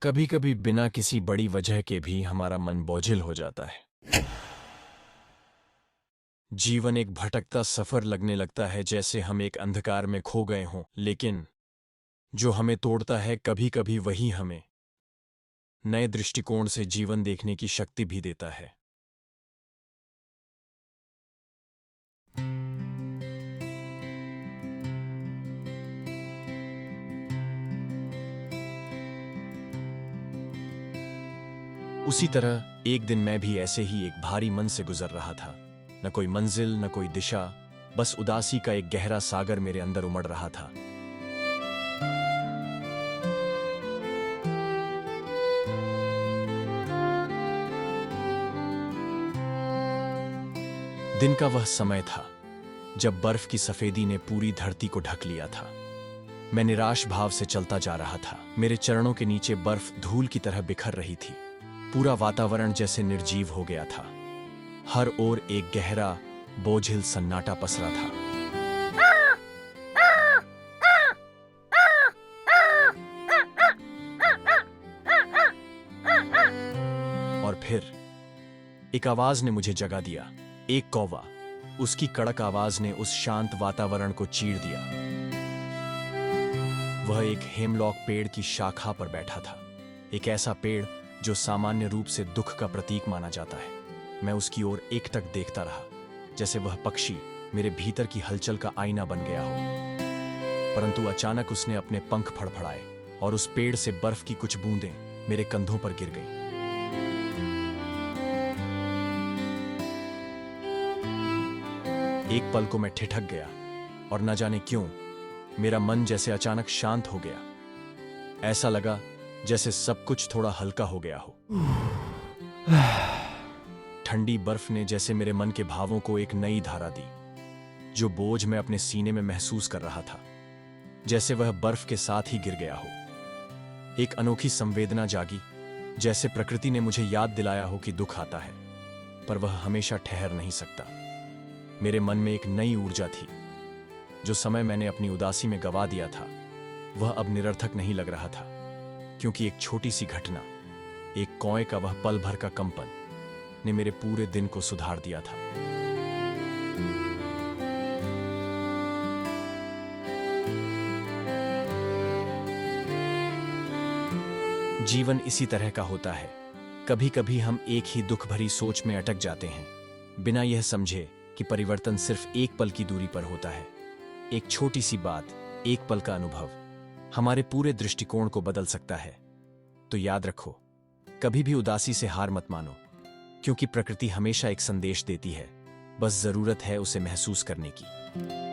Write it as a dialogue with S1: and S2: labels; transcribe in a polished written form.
S1: कभी कभी बिना किसी बड़ी वजह के भी हमारा मन बोझिल हो जाता है। जीवन एक भटकता सफर लगने लगता है, जैसे हम एक अंधकार में खो गए हों। लेकिन जो हमें तोड़ता है कभी कभी वही हमें नए दृष्टिकोण से जीवन देखने की शक्ति भी देता है। उसी तरह एक दिन मैं भी ऐसे ही एक भारी मन से गुजर रहा था। न कोई मंजिल, न कोई दिशा, बस उदासी का एक गहरा सागर मेरे अंदर उमड़ रहा था। दिन का वह समय था जब बर्फ की सफेदी ने पूरी धरती को ढक लिया था। मैं निराश भाव से चलता जा रहा था। मेरे चरणों के नीचे बर्फ धूल की तरह बिखर रही थी। पूरा वातावरण जैसे निर्जीव हो गया था। हर ओर एक गहरा बोझिल सन्नाटा पसरा था। और फिर एक आवाज ने मुझे जगा दिया। एक कौवा। उसकी कड़क आवाज ने उस शांत वातावरण को चीर दिया। वह एक हेमलॉक पेड़ की शाखा पर बैठा था। एक ऐसा पेड़ जो सामान्य रूप से दुख का प्रतीक माना जाता है। मैं उसकी ओर एकटक देखता रहा, जैसे वह पक्षी मेरे भीतर की हलचल का आईना बन गया हो। परंतु अचानक उसने अपने पंख फड़फड़ाए और उस पेड़ से बर्फ की कुछ बूंदें मेरे कंधों पर गिर गईं। एक पल को मैं ठिठक गया और न जाने क्यों मेरा मन जैसे अचानक शांत हो गया। ऐसा लगा जैसे सब कुछ थोड़ा हल्का हो गया हो। ठंडी बर्फ ने जैसे मेरे मन के भावों को एक नई धारा दी। जो बोझ मैं अपने सीने में महसूस कर रहा था, जैसे वह बर्फ के साथ ही गिर गया हो। एक अनोखी संवेदना जागी, जैसे प्रकृति ने मुझे याद दिलाया हो कि दुख आता है, पर वह हमेशा ठहर नहीं सकता। मेरे मन में एक नई ऊर्जा थी। जो समय मैंने अपनी उदासी में गवा दिया था, वह अब निरर्थक नहीं लग रहा था, क्योंकि एक छोटी सी घटना, एक कौए का वह पल भर का कंपन ने मेरे पूरे दिन को सुधार दिया था। जीवन इसी तरह का होता है। कभी कभी हम एक ही दुख भरी सोच में अटक जाते हैं, बिना यह समझे कि परिवर्तन सिर्फ एक पल की दूरी पर होता है। एक छोटी सी बात, एक पल का अनुभव हमारे पूरे दृष्टिकोण को बदल सकता है। तो याद रखो, कभी भी उदासी से हार मत मानो, क्योंकि प्रकृति हमेशा एक संदेश देती है। बस जरूरत है उसे महसूस करने की।